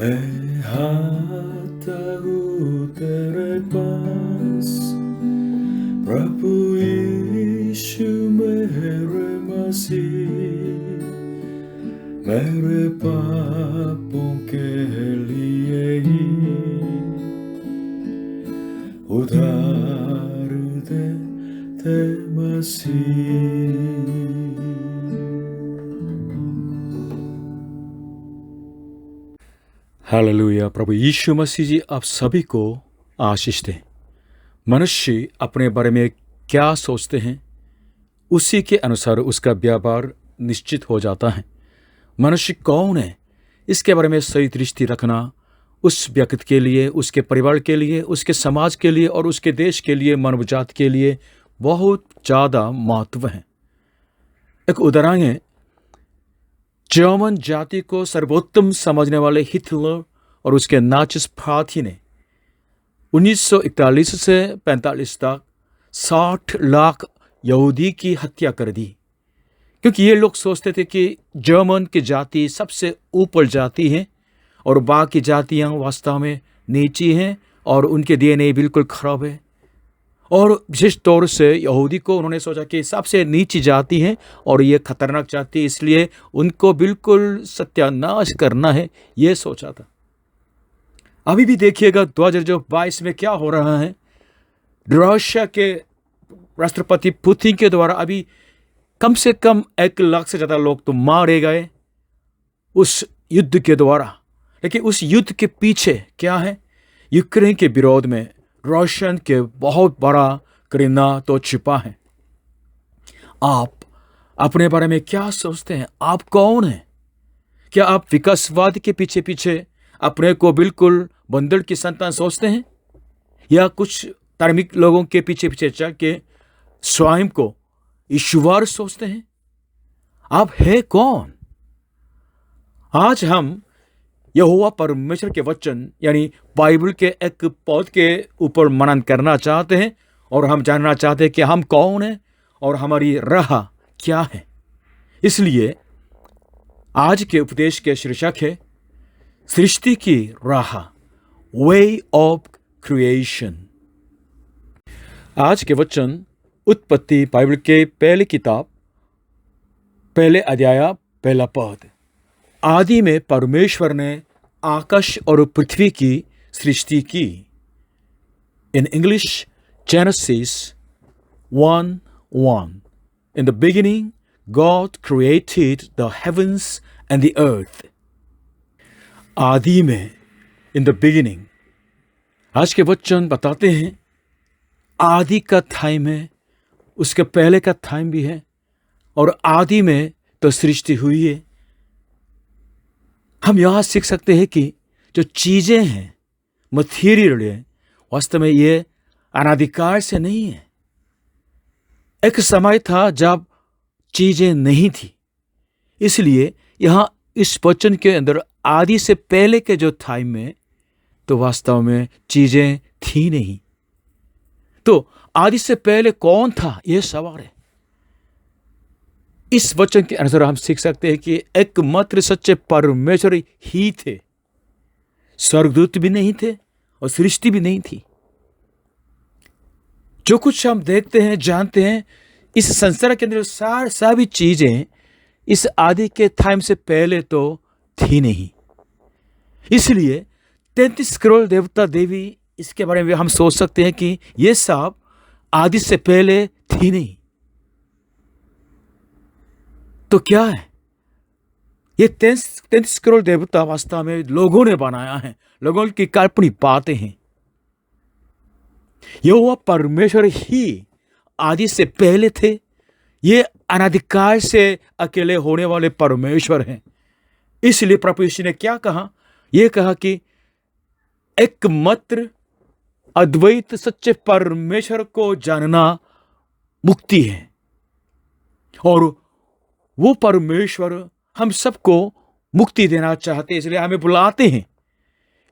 मैं आता हूँ तेरे पास, प्रभु यीशु मेरे मसीह, मेरे पापों के लिए ही उधार दे मसीह। हालेलुया। प्रभु यीशु मसीह जी आप सभी को आशीष दें। मनुष्य अपने बारे में क्या सोचते हैं, उसी के अनुसार उसका व्यापार निश्चित हो जाता है। मनुष्य कौन है, इसके बारे में सही दृष्टि रखना उस व्यक्ति के लिए, उसके परिवार के लिए, उसके समाज के लिए और उसके देश के लिए, मानव जाति के लिए बहुत ज़्यादा महत्व है। एक उदाहरण है, जर्मन जाति को सर्वोत्तम समझने वाले हिटलर और उसके नाचिस पार्टी ने 1941 से 45 तक 60 लाख यहूदी की हत्या कर दी, क्योंकि ये लोग सोचते थे कि जर्मन की जाति सबसे ऊपर जाति है और बाकी जातियां वास्तव में नीची हैं और उनके डीएनए बिल्कुल खराब है। और विशेष तौर से यहूदी को उन्होंने सोचा कि सबसे नीची जाति है और ये खतरनाक जाति, इसलिए उनको बिल्कुल सत्यानाश करना है, ये सोचा था। अभी भी देखिएगा 2022 में क्या हो रहा है। रशिया के राष्ट्रपति पुतिन के द्वारा अभी कम से कम 1 लाख से ज़्यादा लोग तो मारे गए उस युद्ध के द्वारा। लेकिन उस युद्ध के पीछे क्या है? यूक्रेन के विरोध में रशियन के बहुत बड़ा घृणा तो छिपा है। आप अपने बारे में क्या सोचते हैं? आप कौन हैं? क्या आप विकासवाद के पीछे पीछे अपने को बिल्कुल बंदर की संतान सोचते हैं, या कुछ धार्मिक लोगों के पीछे पीछे चल के स्वयं को ईश्वर सोचते हैं? आप है कौन? आज हम यहोवा परमेश्वर के वचन यानी बाइबल के एक पद के ऊपर मनन करना चाहते हैं और हम जानना चाहते हैं कि हम कौन हैं और हमारी राह क्या है। इसलिए आज के उपदेश के शीर्षक है सृष्टि की राह, वे ऑफ क्रिएशन। आज के वचन उत्पत्ति बाइबल के पहली किताब, पहले अध्याय, पहला पद। आदि में परमेश्वर ने आकाश और पृथ्वी की सृष्टि की। In English, genesis 1:1। In the beginning, God created the heavens and the earth. आदि में, in the beginning। आज के वचन बताते हैं आदि का टाइम है, उसके पहले का टाइम भी है, और आदि में तो सृष्टि हुई है। हम यहाँ सीख सकते हैं कि जो चीज़ें हैं, मटीरियल है, वास्तव में ये अनादिकाल से नहीं है। एक समय था जब चीज़ें नहीं थी, इसलिए यहाँ इस वचन के अंदर आदि से पहले के जो टाइम में तो वास्तव में चीज़ें थी नहीं। तो आदि से पहले कौन था, ये सवाल है। इस वचन के अनुसार हम सीख सकते हैं कि एकमात्र सच्चे परमेश्वर ही थे, स्वर्गदूत भी नहीं थे और सृष्टि भी नहीं थी। जो कुछ हम देखते हैं, जानते हैं, इस संसार के अंदर सभी चीजें इस आदि के टाइम से पहले तो थी नहीं। इसलिए 33 करोड़ देवता देवी, इसके बारे में हम सोच सकते हैं कि ये सब आदि से पहले थी नहीं। तो क्या है ये 33 करोड़ देवता? वास्तव में लोगों ने बनाया है, लोगों की काल्पनिक बातें हैं। यहोवा परमेश्वर ही आदि से पहले थे। ये अनादिकाल से अकेले होने वाले परमेश्वर हैं। इसलिए प्रभु यीशु ने क्या कहा? यह कहा कि एकमात्र अद्वैत सच्चे परमेश्वर को जानना मुक्ति है, और वो परमेश्वर हम सबको मुक्ति देना चाहते हैं, इसलिए हमें बुलाते हैं।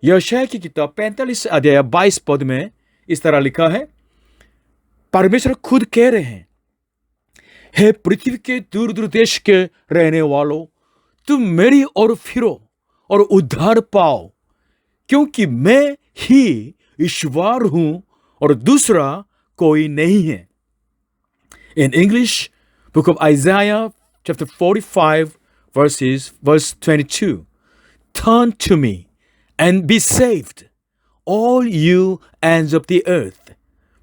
यशायाह की किताब 45 अध्याय 22 पद में इस तरह लिखा है, परमेश्वर खुद कह रहे हैं, हे पृथ्वी के दूर दूर देश के रहने वालों, तुम मेरी ओर फिरो और उद्धार पाओ, क्योंकि मैं ही ईश्वर हूं और दूसरा कोई नहीं है। In English, book of Isaiah chapter 45 verse 22. Turn to me and be saved, all you ends of the earth,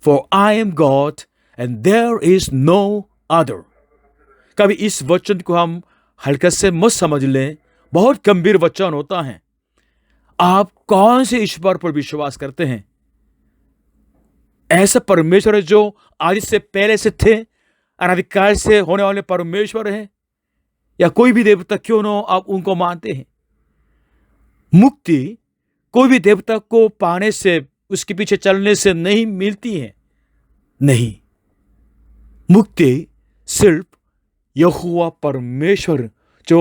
for I am God and there is no other. कभी इस वचन को हम हल्का से मत समझ लें, बहुत गंभीर वचन होता है। आप कौन से ईश्वर पर विश्वास करते हैं? ऐसा परमेश्वर है जो आदि से पहले से थे, अनादिकाल से होने वाले परमेश्वर है, या कोई भी देवता क्यों न हो आप उनको मानते हैं? मुक्ति कोई भी देवता को पाने से, उसके पीछे चलने से नहीं मिलती है। नहीं, मुक्ति सिर्फ यहोवा परमेश्वर जो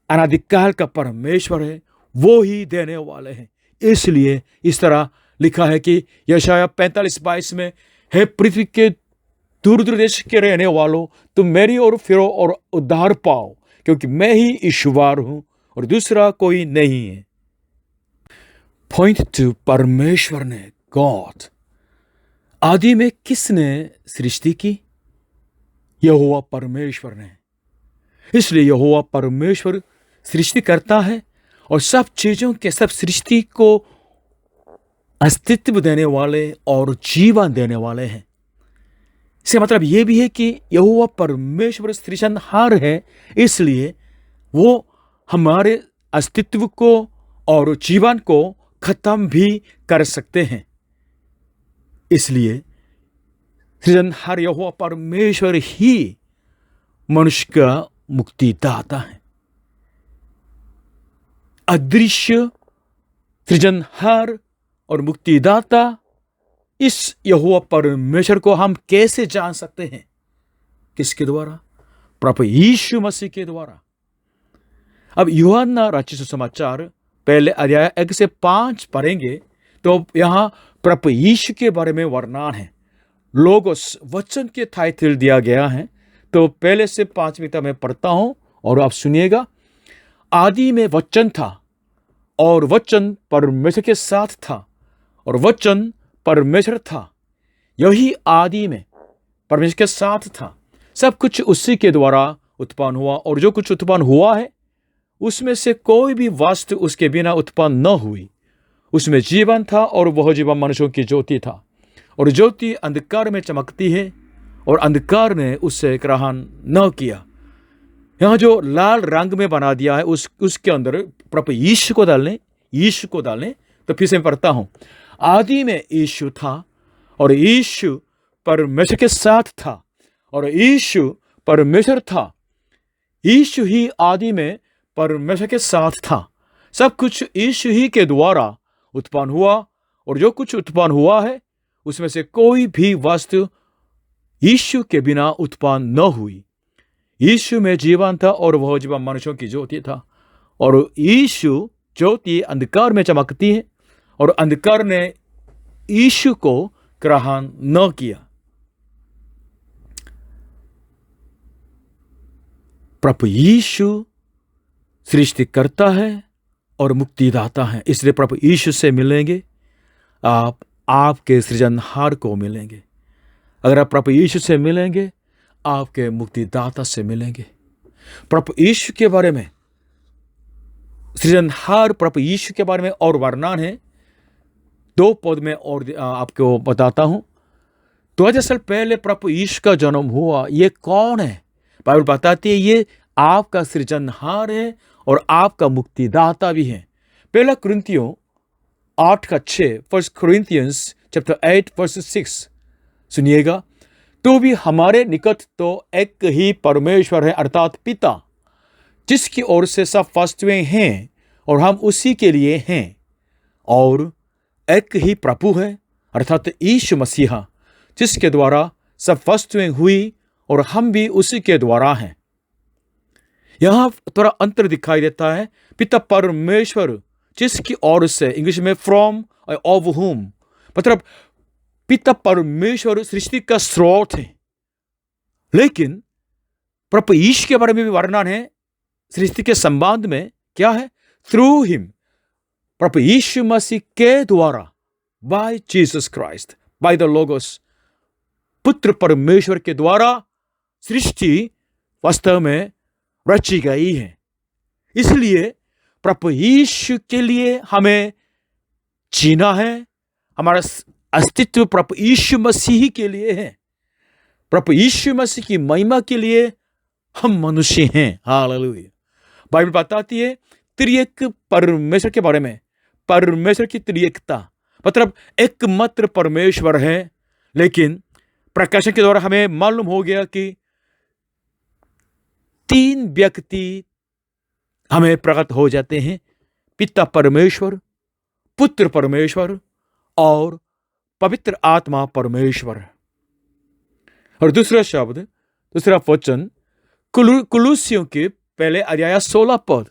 अनादिकाल का परमेश्वर है वो ही देने वाले हैं। इसलिए इस तरह लिखा है कि यशायाह 45:22 में, हे पृथ्वी के दूर दूर देश के रहने वालों, तुम मेरी ओर फिरो और उद्धार पाओ, क्योंकि मैं ही ईश्वर हूं और दूसरा कोई नहीं है। पॉइंट टू परमेश्वर ने, गॉड। आदि में किसने सृष्टि की? यहोवा परमेश्वर ने। इसलिए यहोवा परमेश्वर सृष्टि करता है और सब चीजों के, सब सृष्टि को अस्तित्व देने वाले और जीवन देने वाले हैं। इसका मतलब यह भी है कि यहोवा परमेश्वर सृजनहार है, इसलिए वो हमारे अस्तित्व को और जीवन को खत्म भी कर सकते हैं। इसलिए सृजनहार यहोवा परमेश्वर ही मनुष्य का मुक्तिदाता है। अदृश्य सृजनहार और मुक्तिदाता, इस यहोवा परमेश्वर को हम कैसे जान सकते हैं? किसके द्वारा? प्रभु यीशु मसीह के द्वारा। अब यूहन्ना रचित सुसमाचार पहले अध्याय 1 से 5 पढ़ेंगे तो यहां प्रभु यीशु के बारे में वर्णन है। लोगोस वचन के टाइटल दिया गया है, तो पहले से 5वीं तक मैं पढ़ता हूं और आप सुनिएगा। आदि में वचन था और वचन परमेश्वर के साथ था और वचन परमेश्वर था। यही आदि में परमेश्वर के साथ था। सब कुछ उसी के द्वारा उत्पन्न हुआ और जो कुछ उत्पन्न हुआ है उसमें से कोई भी वस्तु उसके बिना उत्पन्न न हुई। उसमें जीवन था और वह जीवन मनुष्यों की ज्योति था, और ज्योति अंधकार में चमकती है और अंधकार ने उससे ग्रहण न किया। यहाँ जो लाल रंग में बना दिया है उसके अंदर प्रभु यीशु को डालें तो फिर से मैं पढ़ता हूँ। आदि में यीशु था और यीशु परमेश्वर के साथ था और यीशु परमेश्वर था। यीशु ही आदि में परमेश्वर के साथ था। सब कुछ यीशु ही के द्वारा उत्पन्न हुआ और जो कुछ उत्पन्न हुआ है उसमें से कोई भी वस्तु यीशु के बिना उत्पन्न न हुई। यीशु में जीवन था और वह जीवन मनुष्यों की ज्योति था, और यीशु ज्योति अंधकार में चमकती है और अंधकार ने यीशु को ग्रहण न किया। प्रभु यीशु सृष्टि करता है और मुक्तिदाता है। इसलिए प्रभु यीशु से मिलेंगे आप आपके सृजनहार को मिलेंगे। अगर आप प्रभु यीशु से मिलेंगे आपके मुक्तिदाता से मिलेंगे। प्रभु यीशु के बारे में, सृजनहार प्रभु यीशु के बारे में और वर्णन है। 2 पद में और आपको बताता हूं। 2000 साल पहले प्रभु यीशु का जन्म हुआ। ये कौन है? बाइबल बताती है ये आपका सृजनहार है और आपका मुक्तिदाता भी है। पहला कुरिन्थियों 8:6, 1 Corinthians chapter 8 verse 6 सुनिएगा। तो भी हमारे निकट तो एक ही परमेश्वर है, अर्थात पिता, जिसकी ओर से सब वस्तुएं हैं और हम उसी के लिए हैं, और एक ही प्रभु है, अर्थात यीशु मसीहा, जिसके द्वारा सब वस्तुएं हुई और हम भी उसी के द्वारा हैं। यहां थोड़ा अंतर दिखाई देता है। पिता परमेश्वर जिसकी ओर से, इंग्लिश में फ्रॉम ऑफ हुम, मतलब पिता परमेश्वर सृष्टि का स्रोत है। लेकिन प्रभु यीशु के बारे में भी वर्णन है सृष्टि के संबंध में। क्या है? थ्रू हिम, प्रभु यीशु मसीह के द्वारा, by Jesus Christ, by the logos, पुत्र परमेश्वर के द्वारा सृष्टि वास्तव में रची गई है। इसलिए प्रभु यीशु के लिए हमें जीना है। हमारा अस्तित्व प्रभु यीशु मसीह के लिए है। प्रभु यीशु मसीह की महिमा के लिए हम मनुष्य हैं। हालेलुया। बाइबल बताती है त्रिएक परमेश्वर के बारे में, परमेश्वर की त्रिएकता, मतलब एकमात्र परमेश्वर है। लेकिन प्रकाशन के द्वारा हमें मालूम हो गया कि तीन व्यक्ति हमें प्रकट हो जाते हैं, पिता परमेश्वर, पुत्र परमेश्वर और पवित्र आत्मा परमेश्वर। और दूसरा शब्द, दूसरा वचन कुलुस्सियों के पहले अध्याय 16 पद,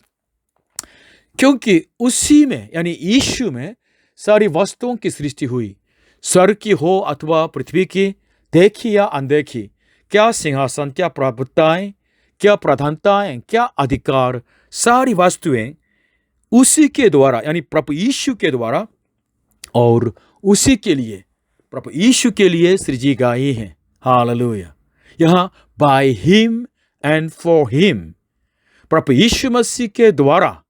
क्योंकि उसी में यानी यीशु में सारी वस्तुओं की सृष्टि हुई, स्वर्ग की हो अथवा पृथ्वी की, देखी या अनदेखी, क्या सिंहासन, क्या प्रभुताएं, क्या प्रधानताएं, क्या अधिकार, सारी वस्तुएं उसी के द्वारा यानी प्रभु यीशु के द्वारा और उसी के लिए, प्रभु यीशु के लिए सृजी गई हैं। हालेलुया। यहाँ by him and for him, प्रभु यीशु मसीह के द्वारा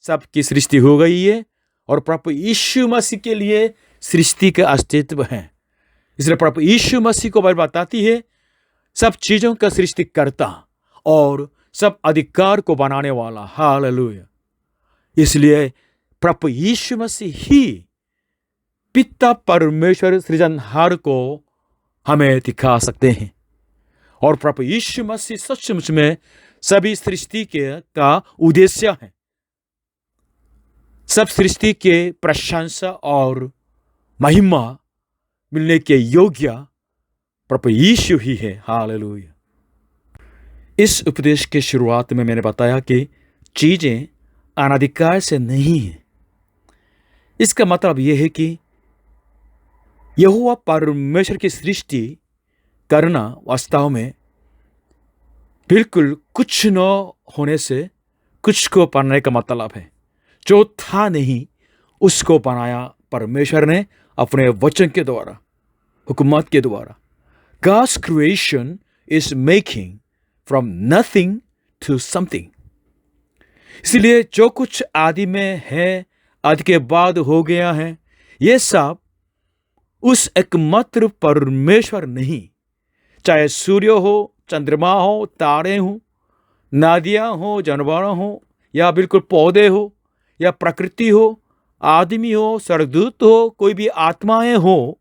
सबकी सृष्टि हो गई है और प्रभु यीशु मसीह के लिए सृष्टि का अस्तित्व है। इसलिए प्रभु यीशु मसीह को बाइबल बताती है सब चीजों का सृष्टिकर्ता और सब अधिकार को बनाने वाला। हालेलुया। इसलिए प्रभु यीशु मसीह ही पिता परमेश्वर सृजनहार को हमें दिखा सकते हैं और प्रभु यीशु मसीह सचमुच में सभी सृष्टि का उद्देश्य है। सब सृष्टि के प्रशंसा और महिमा मिलने के योग्य प्रभु यीशु ही है। हालेलुया। इस उपदेश के शुरुआत में मैंने बताया कि चीजें अनादिकाल से नहीं हैं। इसका मतलब यह है कि यहोवा परमेश्वर की सृष्टि करना वास्तव में बिल्कुल कुछ न होने से कुछ को बनाने का मतलब है। जो था नहीं उसको बनाया परमेश्वर ने अपने वचन के द्वारा, हुकूमत के द्वारा। God's creation is making from nothing to something। इसलिए जो कुछ आदि में है, आदि के बाद हो गया है, ये सब उस एकमात्र परमेश्वर नहीं, चाहे सूर्य हो, चंद्रमा हो, तारे हो, नदियां हो, जानवर हो, या बिल्कुल पौधे हो, या प्रकृति हो, आदमी हो, स्वर्गदूत हो, कोई भी आत्माएं हो,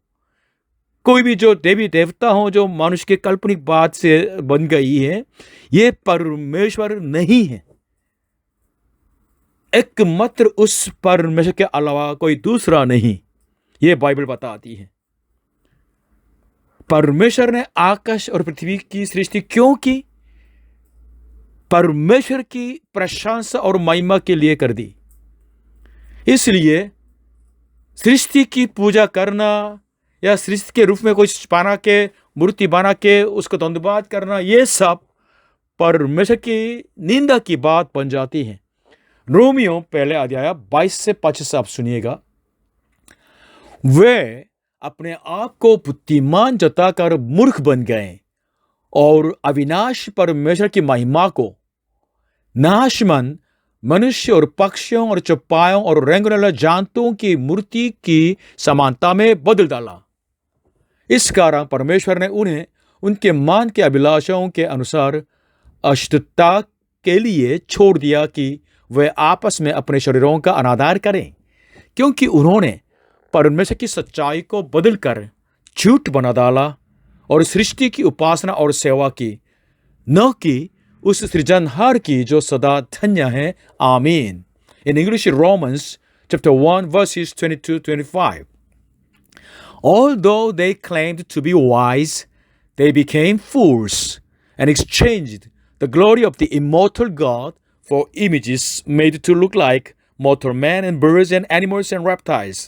कोई भी जो देवी देवता हो जो मनुष्य के काल्पनिक बात से बन गई है, ये परमेश्वर नहीं है। एकमात्र उस परमेश्वर के अलावा कोई दूसरा नहीं, ये बाइबल बताती है। परमेश्वर ने आकाश और पृथ्वी की सृष्टि क्यों की? परमेश्वर की प्रशंसा और महिमा के लिए कर दी। इसलिए सृष्टि की पूजा करना या सृष्टि के रूप में कुछ बना के, मूर्ति बना के उसको धन्यवाद करना, ये सब परमेश्वर की निंदा की बात बन जाती है। रोमियो पहले अध्याय 22 से 25 आप सुनिएगा। वे अपने आप को बुद्धिमान जताकर मूर्ख बन गए और अविनाशी परमेश्वर की महिमा को नाशमन मनुष्य और पक्षियों और चौपायों और रेंगने वाले जंतुओं की मूर्ति की समानता में बदल डाला। इस कारण परमेश्वर ने उन्हें उनके मान के अभिलाषाओं के अनुसार अशुद्धता के लिए छोड़ दिया कि वे आपस में अपने शरीरों का अनादर करें, क्योंकि उन्होंने परमेश्वर की सच्चाई को बदलकर झूठ बना डाला और सृष्टि की उपासना और सेवा की, न कि उस सृजनहार की जो सदा धन्य है। आमीन। In English, Romans chapter 1 verses 22-25. Although they claimed to be wise, they became fools and exchanged the glory of the immortal God for images made to look like mortal men and birds and animals and reptiles.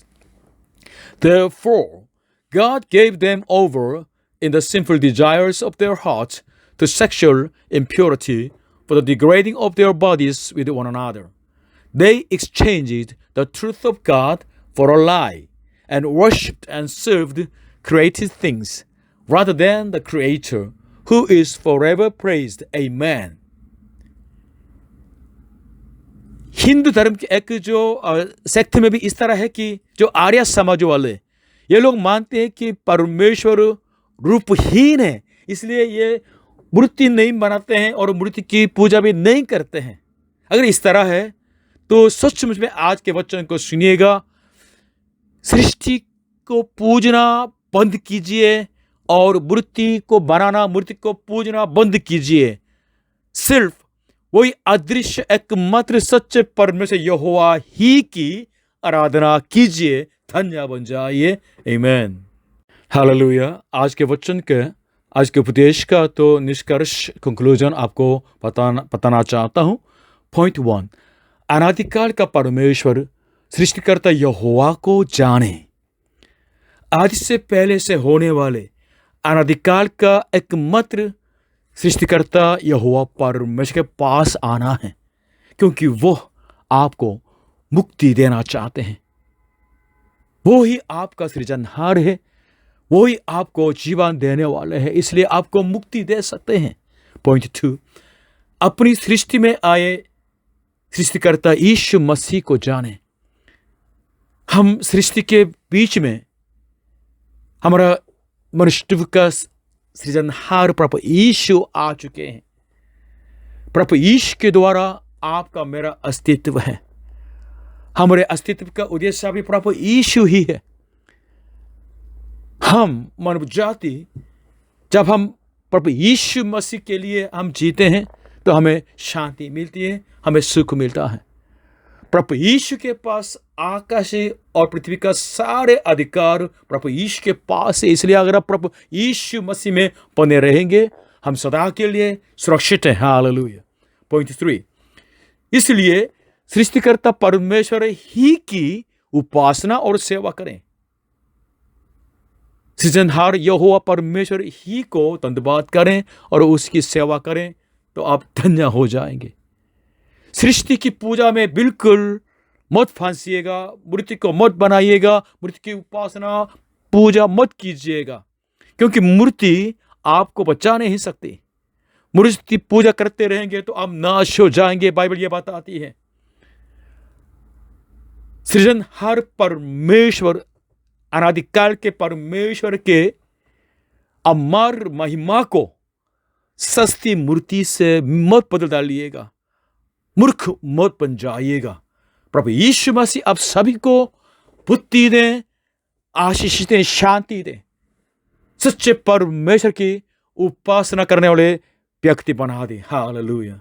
Therefore, God gave them over in the sinful desires of their hearts to sexual impurity for the degrading of their bodies with one another. They exchanged the truth of God for a lie and worshipped and served created things rather than the Creator who is forever praised. Amen. Hindu धर्म की एक जो sect में भी इस तरह है कि जो आर्य समाज वाले ये लोग मानते हैं कि परमेश्वर रूपहीन है, इसलिए ये मूर्ति नहीं बनाते हैं और मूर्ति की पूजा भी नहीं करते हैं। अगर इस तरह है तो सचमुच में आज के वचन को सुनिएगा, सृष्टि को पूजना बंद कीजिए और मूर्ति को बनाना, मूर्ति को पूजना बंद कीजिए। सिर्फ वही अदृश्य एकमात्र सच्चे परमेश्वर यहोवा ही की आराधना कीजिए, धन्य बन जाइए। आमीन, हालेलुया। आज के वचन के, आज के उपदेश का तो निष्कर्ष कंक्लूजन आपको बताना चाहता हूँ। पॉइंट 1, अनादिकाल का परमेश्वर सृष्टिकर्ता यहोवा को जाने। आदि से पहले से होने वाले अनादिकाल का एकमात्र सृष्टिकर्ता यहोवा परमेश्वर के पास आना है, क्योंकि वो आपको मुक्ति देना चाहते हैं। वो ही आपका सृजनहार है, वो ही आपको जीवन देने वाले हैं, इसलिए आपको मुक्ति दे सकते हैं। पॉइंट 2, अपनी सृष्टि में आए सृष्टिकर्ता यीशु मसीह को जाने। हम सृष्टि के बीच में हमारा मनुष्य का सृजनहार प्रभु यीशु आ चुके हैं। प्रभु यीशु के द्वारा आपका मेरा अस्तित्व है। हमारे अस्तित्व का उद्देश्य भी प्रभु यीशु ही है। हम मानव जाति जब हम प्रभु यीशु मसीह के लिए हम जीते हैं तो हमें शांति मिलती है, हमें सुख मिलता है। प्रभु यीशु के पास आकाश और पृथ्वी का सारे अधिकार प्रभु यीशु के पास है, इसलिए अगर आप प्रभु यीशु मसीह में बने रहेंगे हम सदा के लिए सुरक्षित हैं। हालेलुया। पॉइंट 3, इसलिए सृष्टिकर्ता परमेश्वर ही की उपासना और सेवा करें। सृजनहार यहोवा परमेश्वर ही को धन्यवाद करें और उसकी सेवा करें तो आप धन्य हो जाएंगे। सृष्टि की पूजा में बिल्कुल मत फांसिएगा, मूर्ति को मत बनाइएगा, मूर्ति की उपासना पूजा मत कीजिएगा, क्योंकि मूर्ति आपको बचा नहीं सकती। मूर्ति पूजा करते रहेंगे तो आप नाश हो जाएंगे, बाइबल ये बताती है। सृजनहार परमेश्वर, अनादिकाल के परमेश्वर के अमर महिमा को सस्ती मूर्ति से मत बदल डालिएगा, मूर्ख मत बन जाइएगा। प्रभु यीशु मसीह आप सभी को बुद्धि दें, आशीष दें, शांति दें, सच्चे परमेश्वर की उपासना करने वाले व्यक्ति बना दें। हालेलुया।